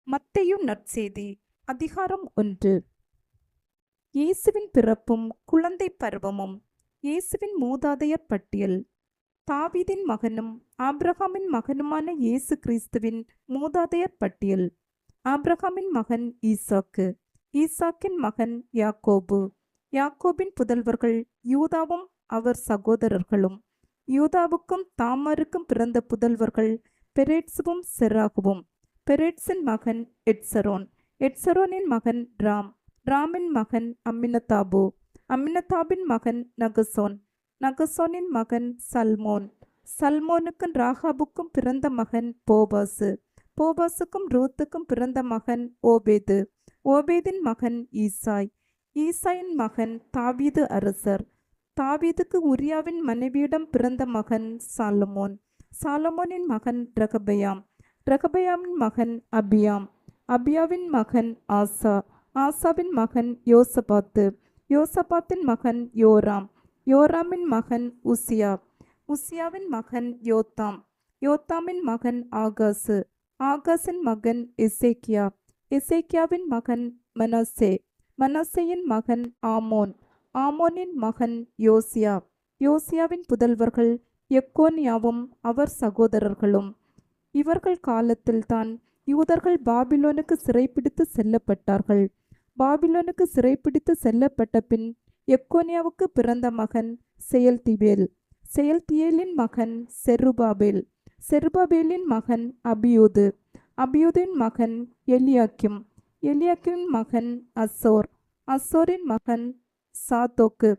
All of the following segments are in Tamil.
மத்தேயு நற்செய்தி அதிகாரம் 1. இயேசுவின் பிறப்பும் குழந்தை பருவமும். இயேசுவின் மூதாதையர் பட்டியல். தாவீதின் மகனும் ஆபிரகாமின் மகனுமான இயேசு கிறிஸ்துவின் மூதாதையர் பட்டியல். ஆபிரகாமின் மகன் ஈசாக்கு, ஈசாக்கின் மகன் யாக்கோபு, யாக்கோபின் புதல்வர்கள் யூதாவும் அவர் சகோதரர்களும். யூதாவுக்கும் தாமாருக்கும் பிறந்த புதல்வர்கள் பெரேட்சுவும் செராகுவும். பெரேட்சின் மகன் எட்சரோன், எட்சரோனின் மகன் ராம், ராமின் மகன் அம்மினதாபு, அம்மினதாபின் மகன் நகசோன், நகசோனின் மகன் சல்மோன், சல்மோனுக்கும் ராகாபுக்கும் பிறந்த மகன் போபாசு, போபாசுக்கும் ரூத்துக்கும் பிறந்த மகன் ஓபேது, ஓபேதின் மகன் ஈசாய், ஈசாயின் மகன் தாவீது அரசர், தாவீதுக்கு உரியாவின் மனைவியிடம் பிறந்த மகன் சாலமோன், சாலமோனின் மகன் ரெகபெயாம், ரெகபெயாமின் மகன் அபியாம், அபியாவின் மகன் ஆசா, ஆசாவின் மகன் யோசபாத்து, யோசபாத்தின் மகன் யோராம், யோராமின் மகன் உசியா, உசியாவின் மகன் யோத்தாம், யோத்தாமின் மகன் ஆகாசு, ஆகாசின் மகன் எசேக்கியா, எசேக்கியாவின் மகன் மனோசே, மனோசேயின் மகன் ஆமோன், ஆமோனின் மகன் யோசியா, யோசியாவின் புதல்வர்கள் எக்கோனியாவும் அவர் சகோதரர்களும். இவர்கள் காலத்தில்தான் யூதர்கள் பாபிலோனுக்கு சிறைப்பிடித்து செல்லப்பட்டார்கள். பாபிலோனுக்கு சிறைப்பிடித்து செல்லப்பட்ட பின் எக்கோனியாவுக்கு பிறந்த மகன் செயல்திபேல், செயல்தியேலின் மகன் செருபாபேல், செருபாபேலின் மகன் அபியூது, அபியூதின் மகன் எலியாக்கிம், எலியாக்கின் மகன் அசோர், அசோரின் மகன் சாதோக்கு,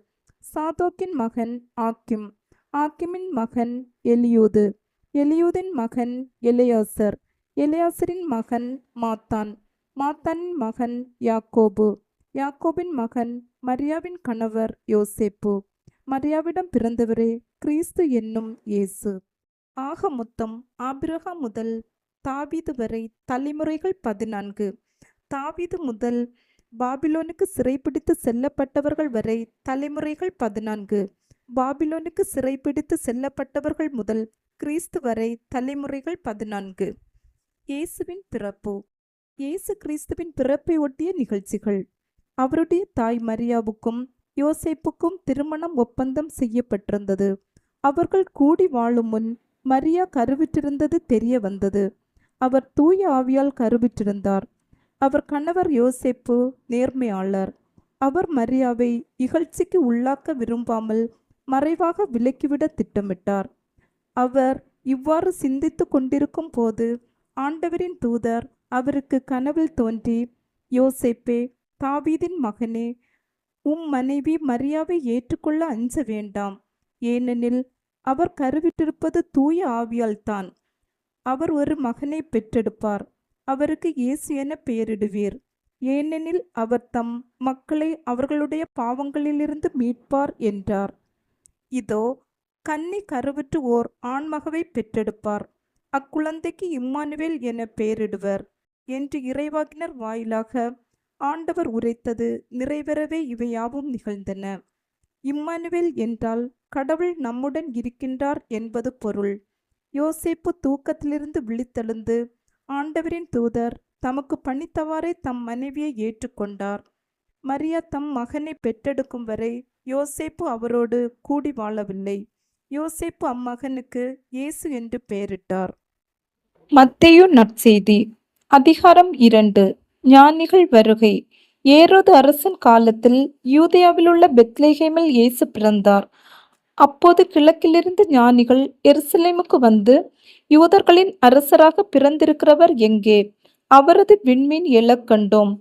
சாதோக்கின் மகன் ஆக்கிம், ஆக்கிமின் மகன் எலியூது, எலியூதின் மகன் எலெயாசர், எலெயாசரின் மகன் மாத்தான், மாத்தானின் மகன் யாக்கோபு, யாக்கோபின் மகன் மரியாவின் கணவர் யோசேப்பு, மரியாவிடம் பிறந்தவரே கிறிஸ்து என்னும் இயேசு. ஆக மொத்தம் ஆபிரகாம் முதல் தாவீது வரை தலைமுறைகள் 14. தாவீது முதல் பாபிலோனுக்கு சிறைப்பிடித்து செல்லப்பட்டவர்கள் வரை தலைமுறைகள் 14. பாபிலோனுக்கு சிறைப்பிடித்து செல்லப்பட்டவர்கள் முதல் கிறிஸ்து வரை தலைமுறைகள் 14. இயேசுவின் பிறப்பு. இயேசு கிறிஸ்துவின் பிறப்பை ஒட்டிய நிகழ்ச்சிகள். அவருடைய தாய் மரியாவுக்கும் யோசேப்புக்கும் திருமணம் ஒப்பந்தம் செய்யப்பட்டிருந்தது. அவர்கள் கூடி வாழும் முன் மரியா கருவிற்றிருந்தது தெரிய வந்தது. அவர் தூய ஆவியால் கருவிற்றிருந்தார். அவர் கணவர் யோசேப்பு நேர்மையாளர். அவர் மரியாவை இகழ்ச்சிக்கு உள்ளாக்க விரும்பாமல் மறைவாக விலக்கிவிட திட்டமிட்டார். அவர் இவ்வாறு சிந்தித்து கொண்டிருக்கும் போது ஆண்டவரின் தூதர் அவருக்கு கனவில் தோன்றி, யோசேப்பே, தாவீதின் மகனே, மனைவி மரியாவை ஏற்றுக்கொள்ள அஞ்ச வேண்டாம். ஏனெனில் அவர் கருவிட்டிருப்பது தூய ஆவியால்தான். அவர் ஒரு மகனை பெற்றெடுப்பார். அவருக்கு இயேசு என பெயரிடுவீர். ஏனெனில் அவர் தம் மக்களை அவர்களுடைய பாவங்களிலிருந்து மீட்பார் என்றார். இதோ, கன்னி கருவுற்று ஓர் ஆண்மகவை பெற்றெடுப்பார். அக்குழந்தைக்கு இம்மானுவேல் என பெயரிடுவர் என்று இறைவாக்கினர் வாயிலாக ஆண்டவர் உரைத்தது நிறைவேறவே இவையாவும் நிகழ்ந்தன. இம்மானுவேல் என்றால் கடவுள் நம்முடன் இருக்கின்றார் என்பது பொருள். யோசேப்பு தூக்கத்திலிருந்து விழித்தெழுந்து ஆண்டவரின் தூதர் தமக்கு பணித்தவாறே தம் மனைவியை ஏற்றுக்கொண்டார். மரியா தம் மகனை பெற்றெடுக்கும் வரை யோசேப்பு அவரோடு கூடி வாழவில்லை. யோசேப்பு அம்மகனுக்கு இயேசு என்று பெயரிட்டார். மத்தேயு நற்செய்தி அதிகாரம் 2. ஞானிகள் வருகை. ஏரோது அரசன் காலத்தில் யூதேயாவிலுள்ள பெத்லெகேமில் இயேசு பிறந்தார். அப்போது கிழக்கிலிருந்து ஞானிகள் எருசலேமுக்கு வந்து, யூதர்களின் அரசராக பிறந்திருக்கிறவர் எங்கே? அவரது விண்மீன் எழக் கண்டோம்,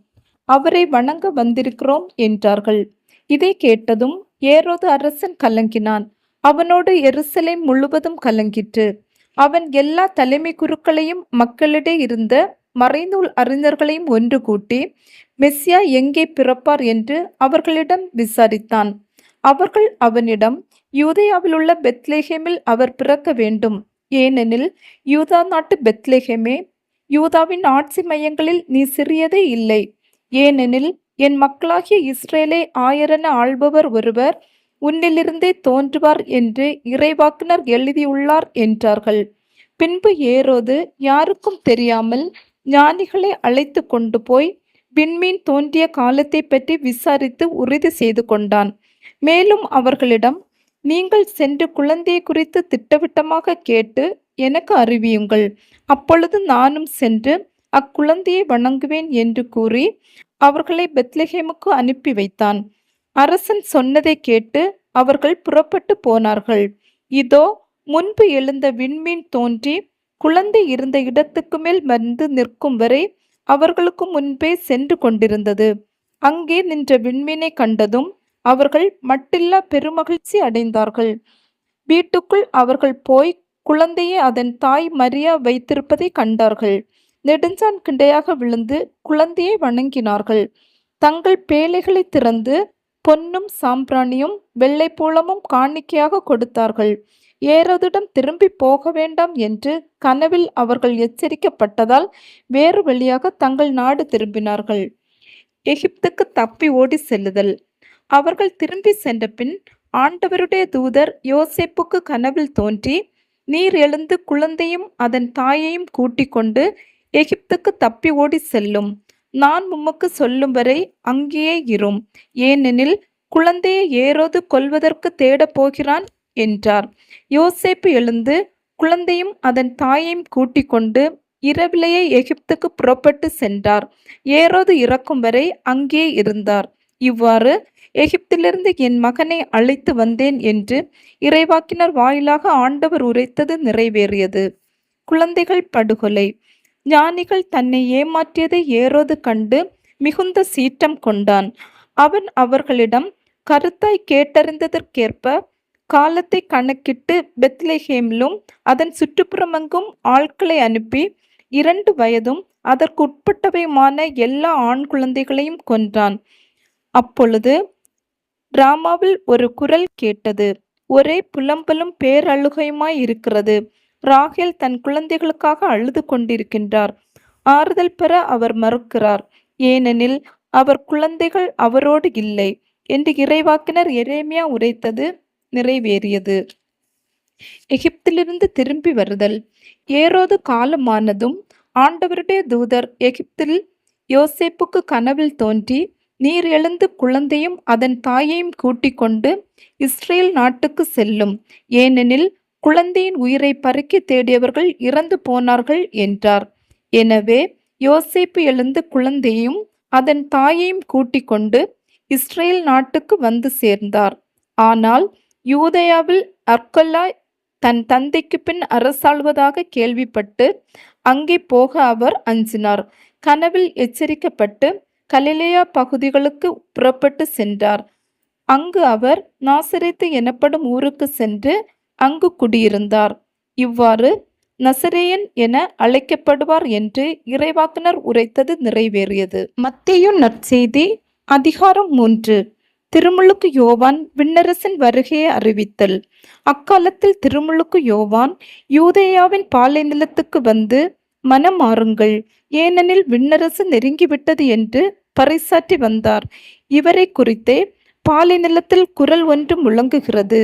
அவரை வணங்க வந்திருக்கிறோம் என்றார்கள். இதை கேட்டதும் ஏரோது அரசன் கலங்கினான். அவனோடு எருசலேம் முழுவதும் கலங்கிற்று. அவன் எல்லா தலைமை குருக்களையும் மக்களிடையே இருந்த மறைநூல் அறிஞர்களையும் ஒன்று கூட்டி மெஸ்ஸியா எங்கே பிறப்பார் என்று அவர்களிடம் விசாரித்தான். அவர்கள் அவனிடம், யூதேயாவிலுள்ள பெத்லெகேமில் அவர் பிறக்க வேண்டும். ஏனெனில் யூதா நாட்டு பெத்லெகேமே, யூதாவின் ஆட்சி மையங்களில் நீ சிறியதே இல்லை. ஏனெனில் என் மக்களாகிய இஸ்ரேலை ஆயரென ஆள்பவர் ஒருவர் உன்னிலிருந்தே தோன்றுவார் என்று இறைவாக்கினர் எழுதியுள்ளார் என்றார்கள். பின்பு ஏரோது யாருக்கும் தெரியாமல் ஞானிகளை அழைத்து கொண்டு போய் விண்மீன் தோன்றிய காலத்தை பற்றி விசாரித்து உறுதி செய்து கொண்டான். மேலும் அவர்களிடம், நீங்கள் சென்று குழந்தையை குறித்து திட்டவட்டமாக கேட்டு எனக்கு அறிவியுங்கள். அப்பொழுது நானும் சென்று அக்குழந்தையை வணங்குவேன் என்று கூறி அவர்களை பெத்லெகேமுக்கு அனுப்பி வைத்தான். அரசன் சொன்னதை கேட்டு அவர்கள் புறப்பட்டு போனார்கள். இதோ, முன்பு எழுந்த விண்மீன் தோன்றி குழந்தை இருந்த இடத்துக்கு மேல் வந்து நிற்கும் வரை அவர்களுக்கு முன்பே சென்று கொண்டிருந்தது. அங்கே நின்ற விண்மீனை கண்டதும் அவர்கள் மட்டில்லா பெருமகிழ்ச்சி அடைந்தார்கள். வீட்டுக்குள் அவர்கள் போய் குழந்தையை அதன் தாய் மரியா வைத்திருப்பதை கண்டார்கள். நெடுஞ்சான் கிடையாக விழுந்து குழந்தையை வணங்கினார்கள். தங்கள் பேழைகளை திறந்து பொன்னும் சாம்பிராணியும் வெள்ளைப்பூளமும் காணிக்கையாக கொடுத்தார்கள். ஏரோதிடம் திரும்பி போக வேண்டாம் என்று கனவில் அவர்கள் எச்சரிக்கப்பட்டதால் வேறு வழியாக தங்கள் நாடு திரும்பினார்கள். எகிப்துக்கு தப்பி ஓடி செல்லுதல். அவர்கள் திரும்பி சென்ற பின் ஆண்டவருடைய தூதர் யோசேப்புக்கு கனவில் தோன்றி, நீர் எழுந்து குழந்தையும் அதன் தாயையும் கூட்டிக் கொண்டு எகிப்துக்கு தப்பி ஓடி செல்லும். நான் உமக்கு சொல்லும் வரை அங்கேயே இரும். ஏனெனில் குழந்தையை ஏரோது கொல்வதற்கு தேடப் போகிறான் என்றார். யோசேப்பு எழுந்து குழந்தையும் அதன் தாயையும் கூட்டிக் கொண்டு இரவிலேயே எகிப்துக்கு புறப்பட்டு சென்றார். ஏரோது இறக்கும் வரை அங்கே இருந்தார். இவ்வாறு எகிப்திலிருந்து என் மகனை அழைத்து வந்தேன் என்று இறைவாக்கினர் வாயிலாக ஆண்டவர் உரைத்தது நிறைவேறியது. குழந்தைகள் படுகொலை. ஞானிகள் தன்னை ஏமாற்றியதை ஏரோது கண்டு மிகுந்த சீற்றம் கொண்டான். அவன் அவர்களிடம் கருத்தாய் கேட்டறிந்ததற்கேற்ப காலத்தை கணக்கிட்டு பெத்லெகேமிலும் அதன் சுற்றுப்புறமெங்கும் ஆட்களை அனுப்பி 2 வயதும் அதற்கு உட்பட்டவையுமான எல்லா ஆண் குழந்தைகளையும் கொன்றான். அப்பொழுது ராமாவில் ஒரு குரல் கேட்டது. ஒரே புலம்பலும் பேரழுகையுமாய் இருக்கிறது. ராகேல் தன் குழந்தைகளுக்காக அழுது கொண்டிருக்கின்றார். ஆறுதல் பெற அவர் மறுக்கிறார், ஏனெனில் அவர் குழந்தைகள் அவரோடு இல்லை என்று இறைவாக்கினர் எரேமியா உரைத்தது நிறைவேறியது. எகிப்திலிருந்து திரும்பி வருதல். ஏரோது காலமானதும் ஆண்டவருடைய தூதர் எகிப்தில் யோசேப்புக்கு கனவில் தோன்றி, நீர் எழுந்து குழந்தையும் அதன் தாயையும் கூட்டிக் கொண்டு இஸ்ரேல் நாட்டுக்கு செல்லும். ஏனெனில் குழந்தையின் உயிரை பறிக்க தேடியவர்கள் இறந்து போனார்கள் என்றார். எனவே யோசேப்பு எழுந்து குழந்தையும் அதன் தாயையும் கூட்டிக் கொண்டு இஸ்ரேல் நாட்டுக்கு வந்து சேர்ந்தார். ஆனால் யூதேயாவில் அர்கல்லா தன் தந்தைக்கு பின் அரசாள்வதாக கேள்விப்பட்டு அங்கே போக அவர் அஞ்சினார். கனவில் எச்சரிக்கப்பட்டு கலிலேயா பகுதிகளுக்கு புறப்பட்டு சென்றார். அங்கு அவர் நாசரேத்து எனப்படும் ஊருக்கு சென்று அங்கு குடியிருந்தார். இவ்வாறு நசரேயன் என அழைக்கப்படுவார் என்று இறைவாக்கினர் உரைத்தது நிறைவேறியது. மத்தேயு நற்செய்தி அதிகாரம் 3. திருமுழுக்கு யோவான் விண்ணரசின் வருகையை அறிவித்தல். அக்காலத்தில் திருமுழுக்கு யோவான் யூதேயாவின் பாலை நிலத்துக்கு வந்து, மனம் மாறுங்கள், ஏனெனில் விண்ணரசு நெருங்கிவிட்டது என்று பறைசாற்றி வந்தார். இவரை குறித்தே பாலை நிலத்தில் குரல் ஒன்று முழங்குகிறது,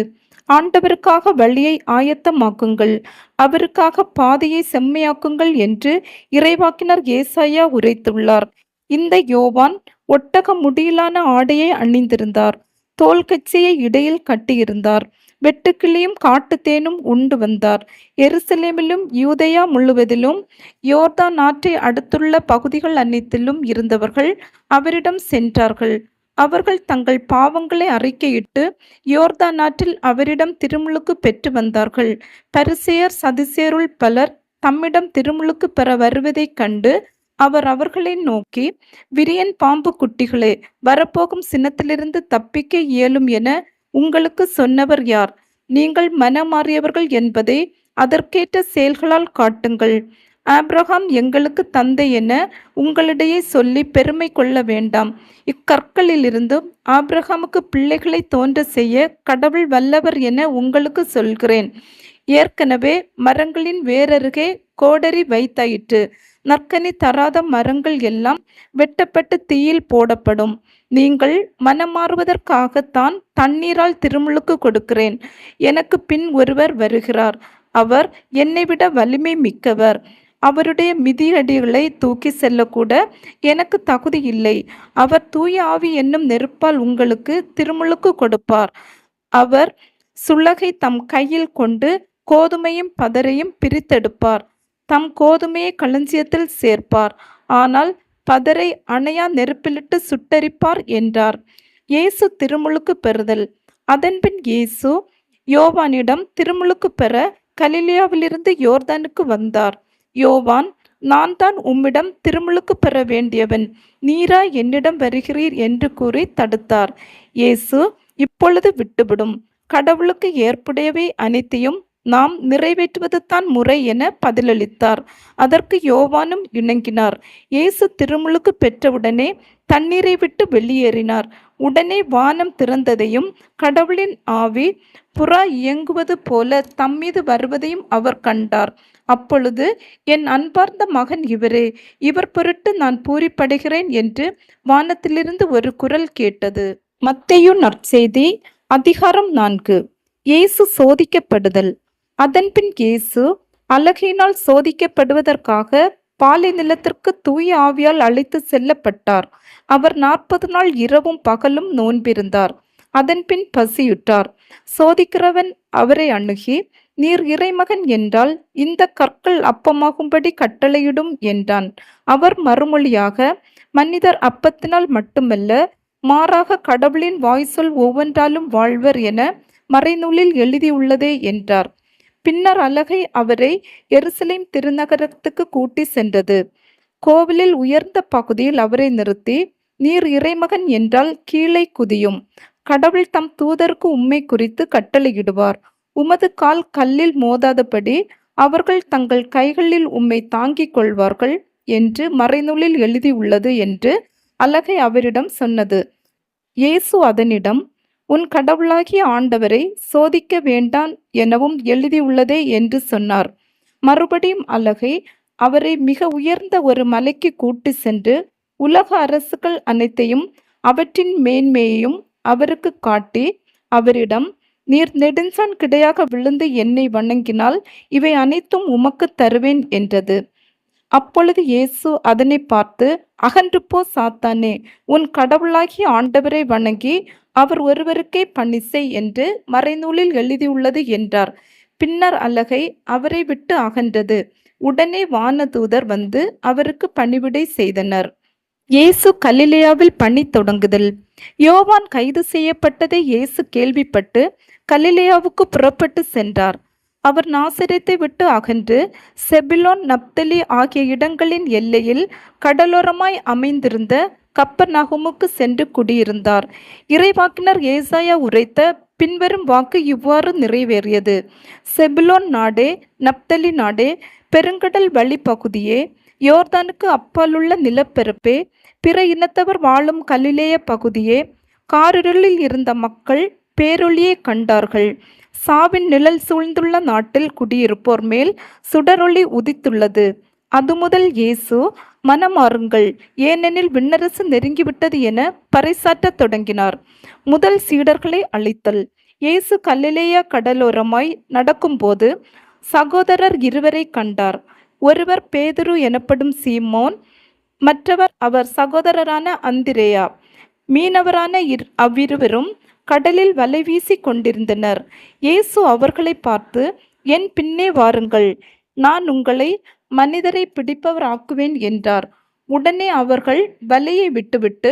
ஆண்டவருக்காக வழியை ஆயத்தமாக்குங்கள், அவருக்காக பாதையை செம்மையாக்குங்கள் என்று இறைவாக்கினர் ஏசாயா உரைத்துள்ளார். இந்த யோவான் ஒட்டக முடியிலான ஆடையை அணிந்திருந்தார். தோல் கச்சையை இடையில் கட்டியிருந்தார். வெட்டுக்கிளியும் காட்டுத்தேனும் உண்டு வந்தார். எருசலேமிலும் யூதேயா முழுவதிலும் யோர்தான் ஆற்றை அடுத்துள்ள பகுதிகள் அனைத்திலும் இருந்தவர்கள் அவரிடம் சென்றார்கள். அவர்கள் தங்கள் பாவங்களை அறிக்கையிட்டு யோர்தான் ஆற்றில் அவரிடம் திருமுழுக்கு பெற்று வந்தார்கள். பரிசேயர் சதுசேயருள் பலர் தம்மிடம் திருமுழுக்கு பெற வருவதைக் கண்டு அவர் அவர்களை நோக்கி, விரியன் பாம்பு குட்டிகளே, வரப்போகும் சினத்திலிருந்து தப்பிக்க இயலும் என உங்களுக்கு சொன்னவர் யார்? நீங்கள் மனமாறியவர்கள் என்பதை அதற்கேற்ற செயல்களால் காட்டுங்கள். ஆபிரகாம் எங்களுக்கு தந்தை என உங்களிடையே சொல்லி பெருமை கொள்ள வேண்டாம். இக்கற்களிலிருந்தும் ஆபிரகாமுக்கு பிள்ளைகளை தோன்ற செய்ய கடவுள் வல்லவர் என உங்களுக்கு சொல்கிறேன். ஏற்கனவே மரங்களின் வேரருகே கோடரி வைத்தாயிற்று. நற்கனி தராத மரங்கள் எல்லாம் வெட்டப்பட்டு தீயில் போடப்படும். நீங்கள் மனமாறுவதற்காகத்தான் தண்ணீரால் திருமுழுக்கு கொடுக்கிறேன். எனக்கு பின் ஒருவர் வருகிறார். அவர் என்னை விட வலிமை மிக்கவர். அவருடைய மிதியடிகளை தூக்கி செல்லக்கூட எனக்கு தகுதி இல்லை. அவர் தூய ஆவி என்னும் நெருப்பால் உங்களுக்கு திருமுழுக்கு கொடுப்பார். அவர் சுள்ளகை தம் கையில் கொண்டு கோதுமையும் பதரையும் பிரித்தெடுப்பார். தம் கோதுமையை களஞ்சியத்தில் சேர்ப்பார், ஆனால் பதரை அணையா நெருப்பிலிட்டு சுட்டெரிப்பார் என்றார். இயேசு திருமுழுக்கு பெறுதல். அதன்பின் இயேசு யோவானிடம் திருமுழுக்கு பெற கலிலேயாவிலிருந்து யோர்தானுக்கு வந்தார். யோவான், நான் தான் உம்மிடம் திருமுழுக்கு பெற வேண்டியவன், நீரா என்னிடம் வருகிறீர் என்று கூறி தடுத்தார். இயேசு, இப்பொழுது விட்டுவிடும், கடவுளுக்கு ஏற்புடையவை அனைத்தையும் நாம் நிறைவேற்றுவது தான் முறை என பதிலளித்தார். அதற்கு யோவானும் இணங்கினார். இயேசு திருமுழுக்கு பெற்றவுடனே தண்ணீரை விட்டு வெளியேறினார். உடனே வானம் திறந்ததையும் கடவுளின் ஆவி புறா இயங்குவது போல தம்மீது வருவதையும் அவர் கண்டார். அப்பொழுது, என் அன்பார்ந்த மகன் இவரே, இவர் பொருட்டு நான் பூரிப்படைகிறேன் என்று வானத்திலிருந்து ஒரு குரல் கேட்டது. மத்தேயு நற்செய்தி அதிகாரம் 4. இயேசு சோதிக்கப்படுதல். அதன்பின் இயேசு அலகையினால் சோதிக்கப்படுவதற்காக பாலை நிலத்திற்கு தூய ஆவியால் அழைத்து செல்லப்பட்டார். அவர் 40 நாள் இரவும் பகலும் நோன்பிருந்தார். அதன்பின் பசியுற்றார். சோதிக்கிறவன் அவரை அணுகி, நீர் இறைமகன் என்றால் இந்த கற்கள் அப்பமாகும்படி கட்டளையிடும் என்றான். அவர் மறுமொழியாக, மனிதர் அப்பத்தினால் மட்டுமல்ல, மாறாக கடவுளின் வாய்ச்சொல் ஒவ்வொன்றாலும் வாழ்வர் என மறைநூலில் எழுதியுள்ளதே என்றார். பின்னர் அலகை அவரை எருசலேம் திருநகரத்துக்கு கூட்டி சென்றது. கோவிலில் உயர்ந்த பகுதியில் அவரை நிறுத்தி, நீர் இறைமகன் என்றால் கீழே குதியும், கடவுள் தம் தூதருக்கு உம்மை குறித்து கட்டளையிடுவார், உமது கால் கல்லில் மோதாதபடி அவர்கள் தங்கள் கைகளில் உம்மை தாங்கிக் கொள்வார்கள் என்று மறைநூலில் எழுதியுள்ளது என்று அலகை அவரிடம் சொன்னது. இயேசு அதனிடம், உன் கடவுளாகிய ஆண்டவரை சோதிக்க வேண்டாம் எனவும் எழுதியுள்ளதே என்று சொன்னார். மறுபடியும் அலகை அவரை மிக உயர்ந்த ஒரு மலைக்கு கூட்டி சென்று உலக அரசுகள் அனைத்தையும் அவற்றின் மேன்மையையும் அவருக்கு காட்டி அவரிடம், நீர் நெடுஞ்சான் கிடையாக விழுந்து என்னை வணங்கினால் இவை அனைத்தும் உமக்கு தருவேன் என்றது. அப்பொழுது இயேசு அதனை பார்த்து, அகன்று போ சாத்தானே, உன் கடவுளாகிய ஆண்டவரை வணங்கி அவர் ஒருவருக்கே பணி செய் என்று மறைநூலில் எழுதியுள்ளது என்றார். பின்னர் அலகை அவரை விட்டு அகன்றது. உடனே வானதூதர் வந்து அவருக்கு பணிவிடை செய்தனர். இயேசு கலிலேயாவில் பணி தொடங்குதல். யோவான் கைது செய்யப்பட்டதை இயேசு கேள்விப்பட்டு கலிலேயாவுக்கு புறப்பட்டு சென்றார். அவர் நாசரேத்தை விட்டு அகன்று செபுலோன், நப்தலி ஆகிய இடங்களின் எல்லையில் கடலோரமாய் அமைந்திருந்த கப்பர்நகூமுக்கு சென்று குடியிருந்தார். இறைவாக்கினர் ஏசாயா உரைத்த பின்வரும் வாக்கு இவ்வாறு நிறைவேறியது. செபுலோன் நாடே, நப்தலி நாடே, பெருங்கடல் வழி பகுதியே, யோர்தானுக்கு அப்பாலுள்ள நிலப்பரப்பே, பிற இனத்தவர் வாழும் கலிலேய பகுதியே, காரிருளில் இருந்த மக்கள் பேரொளியை கண்டார்கள். சாவின் நிழல் சூழ்ந்துள்ள நாட்டில் குடியிருப்போர் மேல் சுடரொளி உதித்துள்ளது. அது முதல் இயேசு, மனமாறுங்கள், ஏனெனில் விண்ணரசு நெருங்கிவிட்டது என பறைசாற்றத் தொடங்கினார். முதல் சீடர்களை அழைத்தல். இயேசு கலிலேயா கடலோரமாய் நடக்கும்போது சகோதரர் இருவரை கண்டார். ஒருவர் பேதுரு எனப்படும் சீமோன், மற்றவர் அவர் சகோதரரான அந்திரேயா. மீனவரான அவ்விருவரும் கடலில் வலை வீசி கொண்டிருந்தனர். இயேசு அவர்களை பார்த்து, என் பின்னே வாருங்கள், நான் உங்களை மனிதரை பிடிப்பவர் ஆக்குவேன் என்றார். உடனே அவர்கள் வலையை விட்டுவிட்டு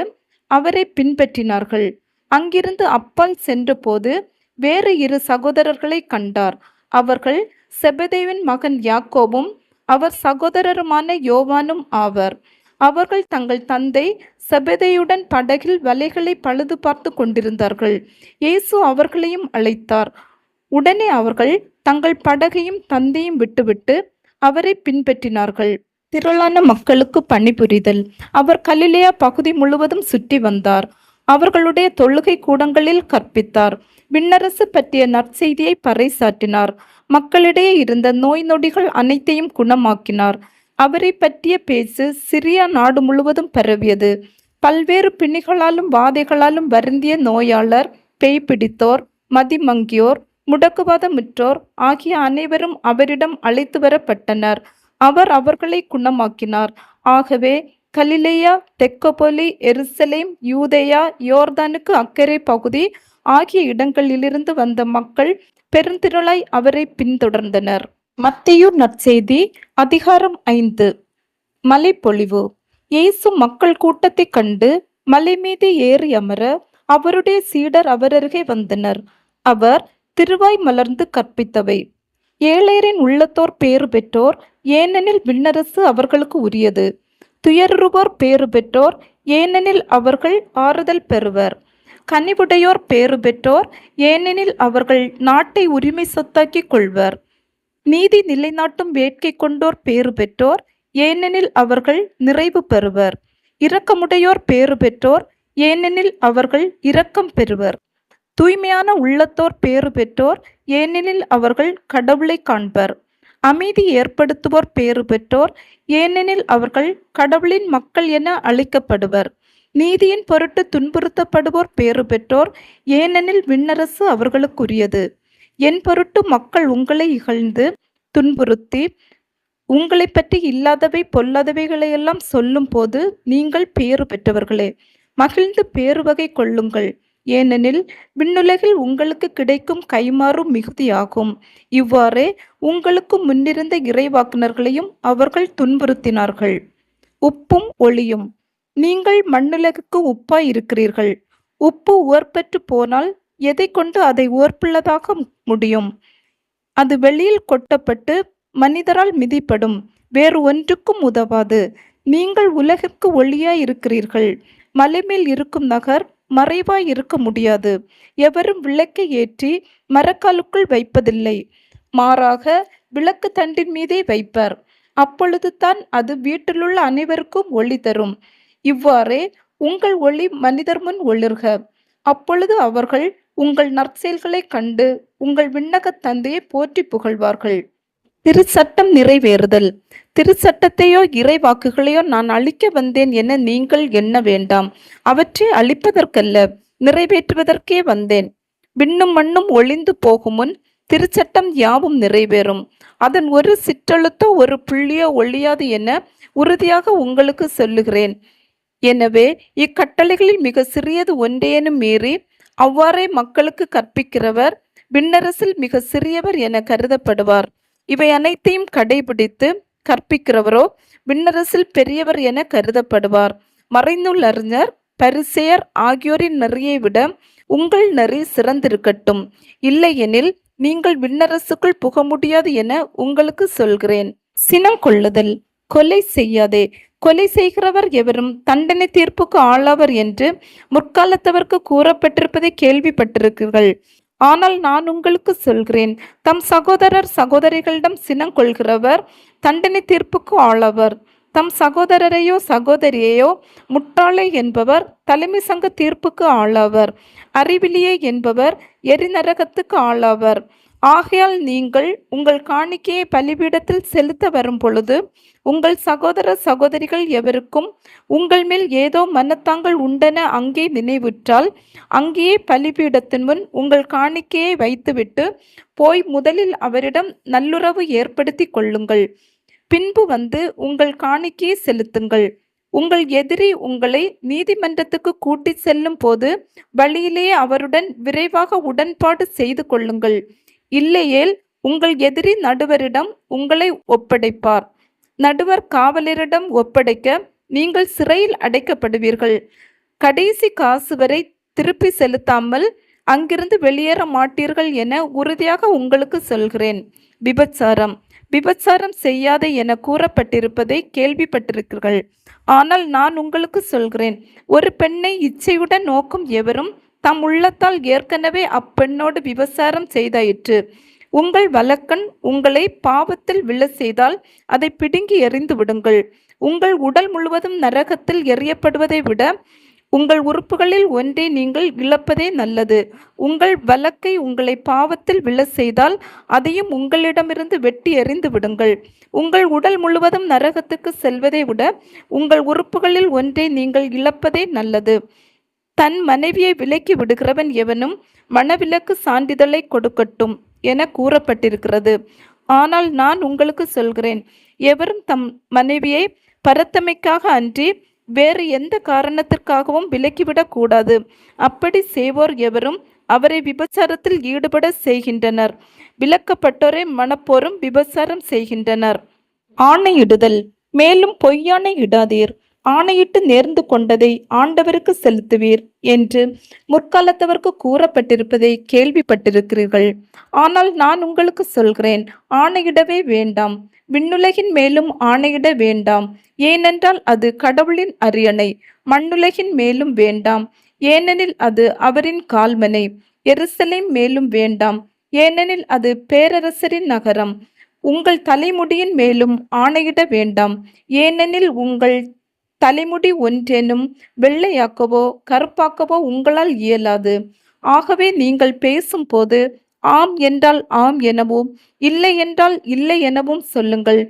அவரை பின்பற்றினார்கள். அங்கிருந்து அப்பால் சென்றபோது வேறு 2 சகோதரர்களை கண்டார். அவர்கள் செபதேவின் மகன் யாக்கோபும் அவர் சகோதரருமான யோவானும் ஆவர். அவர்கள் தங்கள் தந்தை செபதேயுடன் படகில் வலைகளை பழுது பார்த்து கொண்டிருந்தார்கள். இயேசு அவர்களையும் அழைத்தார். உடனே அவர்கள் தங்கள் படகையும் தந்தையும் விட்டுவிட்டு அவரை பின்பற்றினார்கள். திரளான மக்களுக்கு பணிபுரிதல். அவர் கலிலேயா பகுதி முழுவதும் சுற்றி வந்தார். அவர்களுடைய தொழுகை கூடங்களில் கற்பித்தார். விண்ணரசு பற்றிய நற்செய்தியை பறைசாற்றினார். மக்களிடையே இருந்த நோய் நொடிகள் அனைத்தையும் குணமாக்கினார். அவரை பற்றிய பேச்சு சிரியா நாடு முழுவதும் பரவியது. பல்வேறு பிணிகளாலும் வாதைகளாலும் வருந்திய நோயாளர், பேய் பிடித்தோர், மதிமங்கியோர், முடக்குவாதமுற்றோர் ஆகிய அனைவரும் அவரிடம் அழைத்து வரப்பட்டனர். அவர் அவர்களை குணமாக்கினார். ஆகவே கலிலேயா, தெக்கப்பொலி, எருசலேம், யூதேயா, யோர்தானுக்கு அக்கரை பகுதி ஆகிய இடங்களிலிருந்து வந்த மக்கள் பெருந்திரளாய் அவரை பின்தொடர்ந்தனர். மத்தேயு நற்செய்தி அதிகாரம் 5. மலைப்பொழிவு. இயேசு மக்கள் கூட்டத்தைக் கண்டு மலை மீது ஏறி அமர அவருடைய சீடர் அவரருகே வந்தனர். அவர் திருவாய் மலர்ந்து கற்பித்தவை. ஏழையரின் உள்ளத்தோர் பேறு பெற்றோர், ஏனெனில் விண்ணரசு அவர்களுக்கு உரியது. துயருறுவோர் பேறு பெற்றோர், ஏனெனில் அவர்கள் ஆறுதல் பெறுவர். கனிவுடையோர் பேறு பெற்றோர், ஏனெனில் அவர்கள் நாட்டை உரிமை சொத்தாக்கிக் கொள்வர். நீதி நிலைநாட்டும் வேட்கை கொண்டோர் பேறு பெற்றோர், ஏனெனில் அவர்கள் நிறைவு பெறுவர். இரக்கமுடையோர் பேறு பெற்றோர், ஏனெனில் அவர்கள் இரக்கம் பெறுவர். தூய்மையான உள்ளத்தோர் பேறு பெற்றோர், ஏனெனில் அவர்கள் கடவுளை காண்பர். அமைதி ஏற்படுத்துவோர் பேறு பெற்றோர், ஏனெனில் அவர்கள் கடவுளின் மக்கள் என அழைக்கப்படுவர். நீதியின் பொருட்டு துன்புறுத்தப்படுவோர் பேறு பெற்றோர், ஏனெனில் விண்ணரசு அவர்களுக்குரியது. என் பொருட்டு மக்கள் உங்களை இகழ்ந்து துன்புறுத்தி உங்களை பற்றி இல்லாதவை பொல்லாதவைகளையெல்லாம் சொல்லும் போது நீங்கள் பேறு பெற்றவர்களே. மகிழ்ந்து பேருவகை கொள்ளுங்கள், ஏனெனில் விண்ணுலகில் உங்களுக்கு கிடைக்கும் கைமாறும் மிகுதியாகும். இவ்வாறே உங்களுக்கு முன்னிருந்த இறைவாக்குனர்களையும் அவர்கள் துன்புறுத்தினார்கள். உப்பும் ஒளியும். நீங்கள் மண்ணுலகுக்கு உப்பாய் இருக்கிறீர்கள். உப்பு உவர்பற்று போனால் எதை கொண்டு அதை உவர்ப்புள்ளதாக முடியும்? அது வெளியில் கொட்டப்பட்டு மனிதரால் மிதிப்படும், வேறு ஒன்றுக்கும் உதவாது. நீங்கள் உலகிற்கு ஒளியாய் இருக்கிறீர்கள். மலைமேல் இருக்கும் நகர் மறைவாய் இருக்க முடியாது. எவரும் விளக்கை ஏற்றி மரக்காலுக்குள் வைப்பதில்லை, மாறாக விளக்கு தண்டின் மீதே வைப்பர். அப்பொழுது தான் அது வீட்டிலுள்ள அனைவருக்கும் ஒளி தரும். இவ்வாறே உங்கள் ஒளி மனிதர் முன் ஒளிர்க. அப்பொழுது அவர்கள் உங்கள் நற்செயல்களைக் கண்டு உங்கள் விண்ணகத் தந்தையை போற்றி புகழ்வார்கள். திருச்சட்டம் நிறைவேறுதல். திருச்சட்டத்தையோ இறைவாக்குகளையோ நான் அழிக்க வந்தேன் என நீங்கள் எண்ண வேண்டாம். அவற்றை அழிப்பதற்கல்ல, நிறைவேற்றுவதற்கே வந்தேன். விண்ணும் மண்ணும் ஒளிந்து போகும் முன் திருச்சட்டம் யாவும் நிறைவேறும். அதன் ஒரு சிற்றெழுத்தோ ஒரு புள்ளியோ ஒழியாது என உறுதியாக உங்களுக்கு சொல்லுகிறேன். எனவே இக்கட்டளைகளில் மிக சிறியது ஒன்றேனும் மீறி அவ்வாறே மக்களுக்கு கற்பிக்கிறவர் விண்ணரசில் மிக சிறியவர் என கருதப்படுவார். இவை அனைத்தையும் கடைபிடித்து கற்பிக்கிறவரோ விண்ணரசில் பெரியவர் என கருதப்படுவார். மறைநூல் அறிஞர், பரிசேயர் ஆகியோரின் நெறியை விட உங்கள் நெறி சிறந்திருக்கட்டும். இல்லையெனில் நீங்கள் விண்ணரசுக்குள் புக முடியாது என உங்களுக்கு சொல்கிறேன். சினம் கொள்ளுதல். கொலை செய்யாதே. கொலை செய்கிறவர் எவரும் தண்டனை தீர்ப்புக்கு ஆளாவர் என்று முற்காலத்தவர்க்கு கூறப்பட்டிருப்பதை கேள்விப்பட்டிருக்கிறீர்கள். ஆனால் நான் உங்களுக்கு சொல்கிறேன், தம் சகோதரர் சகோதரிகளிடம் சினம் கொள்கிறவர் தண்டனை தீர்ப்புக்கு ஆளாவர். தம் சகோதரரையோ சகோதரியையோ முட்டாளை என்பவர் தலைமை சங்க தீர்ப்புக்கு ஆளாவர். அறிவிலியே என்பவர் எரிநரகத்துக்கு ஆளாவர். ஆகையால் நீங்கள் உங்கள் காணிக்கையை பலிபீடத்தில் செலுத்த வரும் பொழுது உங்கள் சகோதர சகோதரிகள் எவருக்கும் உங்கள் மேல் ஏதோ மனத்தாங்கள் உண்டென அங்கே நினைவுற்றால் அங்கேயே பலிபீடத்தின் முன் உங்கள் காணிக்கையை வைத்துவிட்டு போய் முதலில் அவரிடம் நல்லுறவு ஏற்படுத்தி கொள்ளுங்கள். பின்பு வந்து உங்கள் காணிக்கையை செலுத்துங்கள். உங்கள் எதிரி உங்களை நீதிமன்றத்துக்கு கூட்டி செல்லும் போது வழியிலேயே அவருடன் விரைவாக உடன்பாடு செய்து கொள்ளுங்கள். இல்லையேல் உங்கள் எதிரி நடுவரிடம் உங்களை ஒப்படைப்பார். நடுவர் காவலரிடம் ஒப்படைக்க நீங்கள் சிறையில் அடைக்கப்படுவீர்கள். கடைசி காசு வரை திருப்பி செலுத்தாமல் அங்கிருந்து வெளியேற மாட்டீர்கள் என உறுதியாக உங்களுக்கு சொல்கிறேன். விபச்சாரம். விபச்சாரம் செய்யாதே என கூறப்பட்டிருப்பதை கேள்விப்பட்டிருக்கிறீர்கள். ஆனால் நான் உங்களுக்கு சொல்கிறேன், ஒரு பெண்ணை இச்சையுடன் நோக்கும் எவரும் தம் உள்ளத்தால் ஏற்கனவே அப்பெண்ணோடு விபச்சாரம் செய்தாயிற்று. உங்கள் வலக்கண் உங்களை பாவத்தில் விழ செய்தால் அதை பிடுங்கி எறிந்து விடுங்கள். உங்கள் உடல் முழுவதும் நரகத்தில் எறியப்படுவதை விட உங்கள் உறுப்புகளில் ஒன்றை நீங்கள் இழப்பதே நல்லது. உங்கள் வலக்கை உங்களை பாவத்தில் விழ செய்தால் அதையும் உங்களிடமிருந்து வெட்டி எறிந்து விடுங்கள். உங்கள் உடல் முழுவதும் நரகத்துக்கு செல்வதை விட உங்கள் உறுப்புகளில் ஒன்றை நீங்கள் இழப்பதே நல்லது. தன் மனைவியை விலக்கி விடுகிறவன் எவனும் மனவிலக்கு சான்றிதழை கொடுக்கட்டும் என கூறப்பட்டிருக்கிறது. ஆனால் நான் உங்களுக்கு சொல்கிறேன், எவரும் தம் மனைவியை பரத்தமைக்காக அன்றி வேறு எந்த காரணத்திற்காகவும் விலக்கிவிடக் கூடாது. அப்படி செய்வோர் எவரும் அவரை விபச்சாரத்தில் ஈடுபட செய்கின்றனர். விலக்கப்பட்டோரை மணப்போரும் விபச்சாரம் செய்கின்றனர். ஆணையிடுதல். மேலும் பொய்யானை இடாதீர், ஆணையிட்டு நேர்ந்து கொண்டதை ஆண்டவருக்கு செலுத்துவீர் என்று முற்காலத்தவர்க்கு கூறப்பட்டிருப்பதை கேள்விப்பட்டிருக்கிறீர்கள். ஆனால் நான் உங்களுக்கு சொல்கிறேன், ஆணையிடவே வேண்டாம், விண்ணுலகின் மேலும் ஆணையிட வேண்டாம், ஏனென்றால் அது கடவுளின் அரியணை. மண்ணுலகின் மேலும் வேண்டாம், ஏனெனில் அது அவரின் கால்மனை. எருசலேம் மேலும் வேண்டாம், ஏனெனில் அது பேரரசரின் நகரம். உங்கள் தலைமுடியின் மேலும் ஆணையிட வேண்டாம், ஏனெனில் உங்கள் தலைமுடி ஒன்றேனும் வெள்ளையாக்கவோ கருப்பாக்கவோ உங்களால் இயலாது. ஆகவே நீங்கள் பேசும்போது ஆம் என்றால் ஆம் எனவும் இல்லை என்றால் இல்லை எனவும் சொல்லுங்கள்.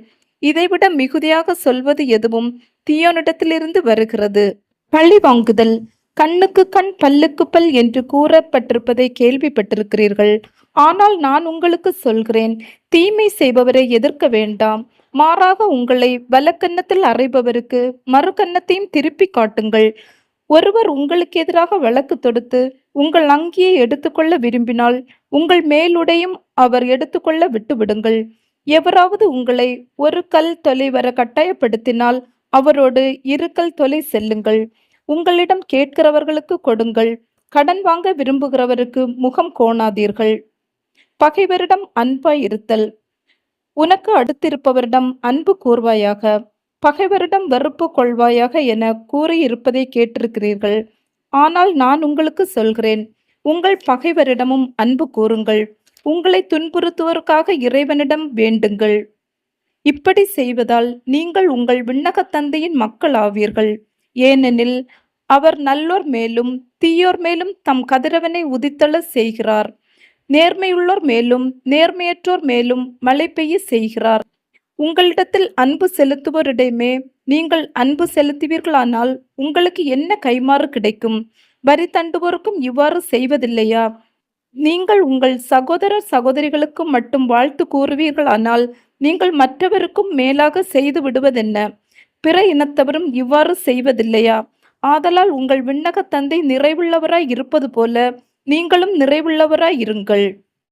இதைவிட மிகுதியாக சொல்வது எதுவும் தீயோனிடத்திலிருந்து வருகிறது. பழி வாங்குதல். கண்ணுக்கு கண் பல்லுக்கு பல் என்று கூறப்பட்டிருப்பதை கேள்விப்பட்டிருக்கிறீர்கள். ஆனால் நான் உங்களுக்கு சொல்கிறேன், தீமை செய்பவரை எதிர்க்க வேண்டாம், மாறாக உங்களை வலக்கன்னத்தில் அறைபவருக்கு மறு கன்னத்தையும் திருப்பி காட்டுங்கள். ஒருவர் உங்களுக்கு எதிராக வழக்கு தொடுத்து உங்கள் அங்கியை எடுத்துக்கொள்ள விரும்பினால் உங்கள் மேலுடையும் அவர் எடுத்துக்கொள்ள விட்டுவிடுங்கள். எவராவது உங்களை ஒரு கல் தொலை வர கட்டாயப்படுத்தினால் அவரோடு 2 கல் தொலை செல்லுங்கள். உங்களிடம் கேட்கிறவர்களுக்கு கொடுங்கள், கடன் வாங்க விரும்புகிறவருக்கு முகம் கோணாதீர்கள். பகைவரிடம் அன்பாய் இருத்தல். உனக்கு அடுத்திருப்பவரிடம் அன்பு கூர்வாயாக, பகைவரிடம் வெறுப்பு கொள்வாயாக என கூறியிருப்பதை கேட்டிருக்கிறீர்கள். ஆனால் நான் உங்களுக்கு சொல்கிறேன், உங்கள் பகைவரிடமும் அன்பு கூறுங்கள், உங்களை துன்புறுத்துவோருக்காக இறைவனிடம் வேண்டுங்கள். இப்படி செய்வதால் நீங்கள் உங்கள் விண்ணகத் தந்தையின் மக்கள் ஆவீர்கள். ஏனெனில் அவர் நல்லோர் மேலும் தீயோர் மேலும் தம் கதிரவனை உதித்தள செய்கிறார். நேர்மையுள்ளோர் மேலும் நேர்மையற்றோர் மேலும் மழை பெய்ய செய்கிறார். உங்களிடத்தில் அன்பு செலுத்துவோரிடமே நீங்கள் அன்பு செலுத்துவீர்களானால் உங்களுக்கு என்ன கைமாறு கிடைக்கும்? வரி தண்டுவோருக்கும் இவ்வாறு செய்வதில்லையா? நீங்கள் உங்கள் சகோதர சகோதரிகளுக்கு மட்டும் வாழ்த்து கூறுவீர்களானால் நீங்கள் மற்றவருக்கும் மேலாக செய்து விடுவதென்ன? பிற இனத்தவரும் இவ்வாறு செய்வதில்லையா? ஆதலால் உங்கள் விண்ணகத் தந்தை நிறைவுள்ளவராய் இருப்பது போல நீங்களும் நிறைவுள்ளவராய் இருங்கள்.